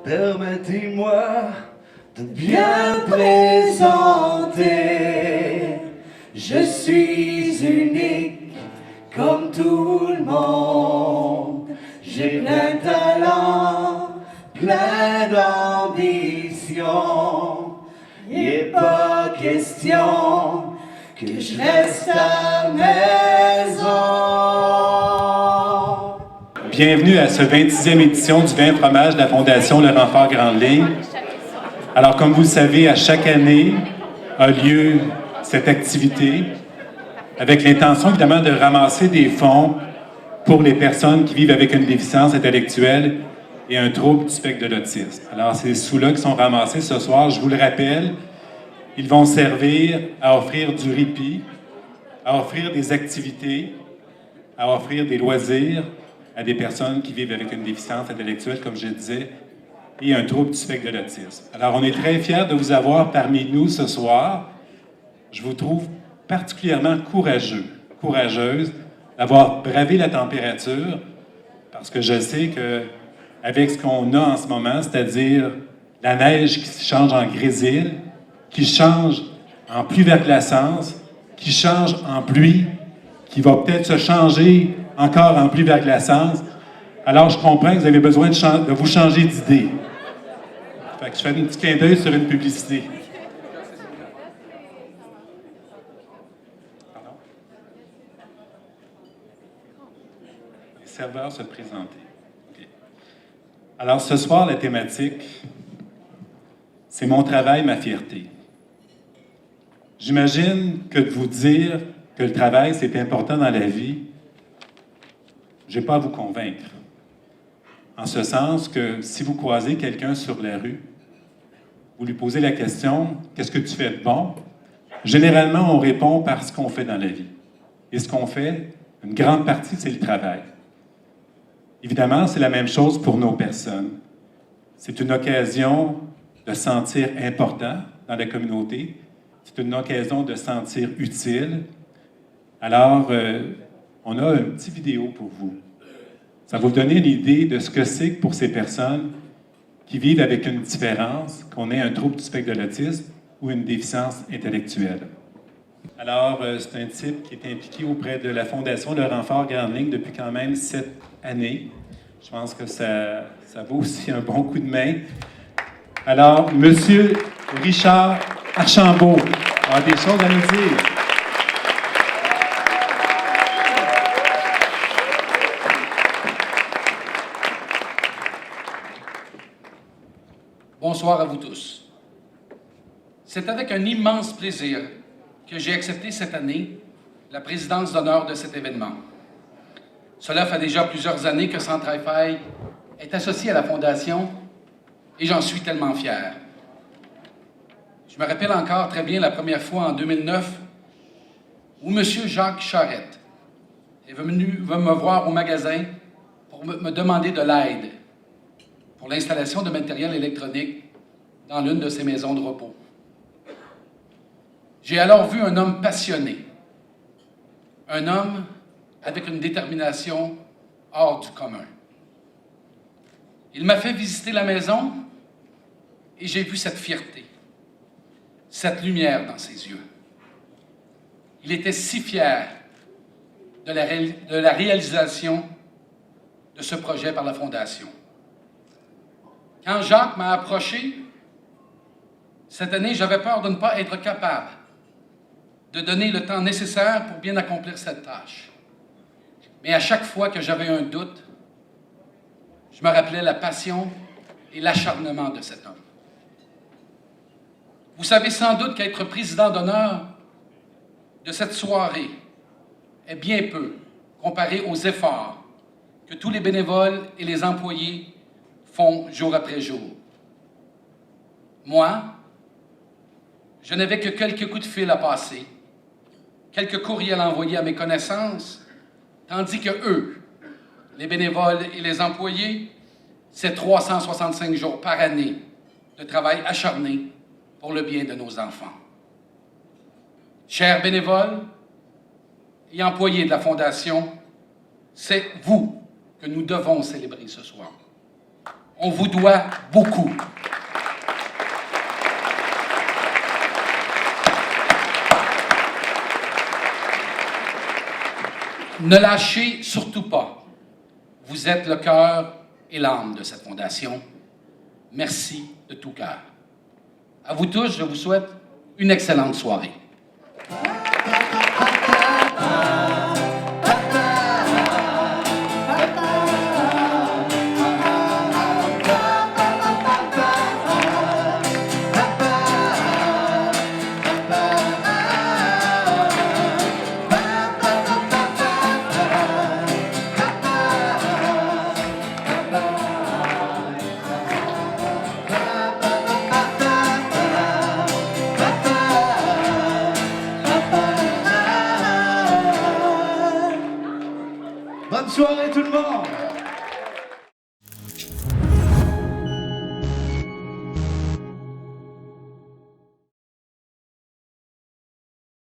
Permettez-moi de bien présenter. Je suis unique comme tout le monde. J'ai plein de talent, plein d'ambition. Il n'est pas question que je reste à la maison. Bienvenue à ce 26e édition du vin fromage de la Fondation Le Renfort Grande Ligne. Alors, comme vous le savez, à chaque année a lieu cette activité avec l'intention, évidemment, de ramasser des fonds pour les personnes qui vivent avec une déficience intellectuelle et un trouble du spectre de l'autisme. Alors, ces sous-là qui sont ramassés ce soir, je vous le rappelle, ils vont servir à offrir du répit, à offrir des activités, à offrir des loisirs à des personnes qui vivent avec une déficience intellectuelle, comme je disais, et un trouble du spectre de l'autisme. Alors, on est très fiers de vous avoir parmi nous ce soir. Je vous trouve particulièrement courageuse d'avoir bravé la température, parce que je sais qu'avec ce qu'on a en ce moment, c'est-à-dire la neige qui change en grésil, qui change en pluie verglaçante, qui change en pluie, qui va peut-être se changer encore en pluie verglaçante, alors je comprends que vous avez besoin de vous changer d'idée. Fait que je fais un petit clin d'œil sur une publicité. Pardon? Les serveurs se présenter. Okay. Alors ce soir, la thématique, c'est mon travail, ma fierté. J'imagine que de vous dire que le travail, c'est important dans la vie, je n'ai pas à vous convaincre. En ce sens que si vous croisez quelqu'un sur la rue, vous lui posez la question « Qu'est-ce que tu fais de bon? » Généralement, on répond par ce qu'on fait dans la vie. Et ce qu'on fait, une grande partie, c'est le travail. Évidemment, c'est la même chose pour nos personnes. C'est une occasion de se sentir important dans la communauté. C'est une occasion de se sentir utile. Alors, on a une petite vidéo pour vous. Ça va vous donner une idée de ce que c'est que pour ces personnes qui vivent avec une différence, qu'on ait un trouble du spectre de l'autisme ou une déficience intellectuelle. Alors, c'est un type qui est impliqué auprès de la Fondation Le Renfort Grande Ligne depuis quand même 7 années. Je pense que ça vaut aussi un bon coup de main. Alors, Monsieur Richard Archambault a des choses à nous dire. Bonsoir à vous tous. C'est avec un immense plaisir que j'ai accepté cette année la présidence d'honneur de cet événement. Cela fait déjà plusieurs années que Centre Hi-Fi est associé à la Fondation et j'en suis tellement fier. Je me rappelle encore très bien la première fois en 2009 où M. Jacques Charette est venu me voir au magasin pour me demander de l'aide pour l'installation de matériel électronique dans l'une de ses maisons de repos. J'ai alors vu un homme passionné, un homme avec une détermination hors du commun. Il m'a fait visiter la maison et j'ai vu cette fierté, cette lumière dans ses yeux. Il était si fier de la réalisation de ce projet par la Fondation. Quand Jacques m'a approché, cette année, j'avais peur de ne pas être capable de donner le temps nécessaire pour bien accomplir cette tâche. Mais à chaque fois que j'avais un doute, je me rappelais la passion et l'acharnement de cet homme. Vous savez sans doute qu'être président d'honneur de cette soirée est bien peu comparé aux efforts que tous les bénévoles et les employés font jour après jour. Moi, je n'avais que quelques coups de fil à passer, quelques courriels envoyés à mes connaissances, tandis que eux, les bénévoles et les employés, c'est 365 jours par année de travail acharné pour le bien de nos enfants. Chers bénévoles et employés de la Fondation, c'est vous que nous devons célébrer ce soir. On vous doit beaucoup. Ne lâchez surtout pas. Vous êtes le cœur et l'âme de cette fondation. Merci de tout cœur. À vous tous, je vous souhaite une excellente soirée.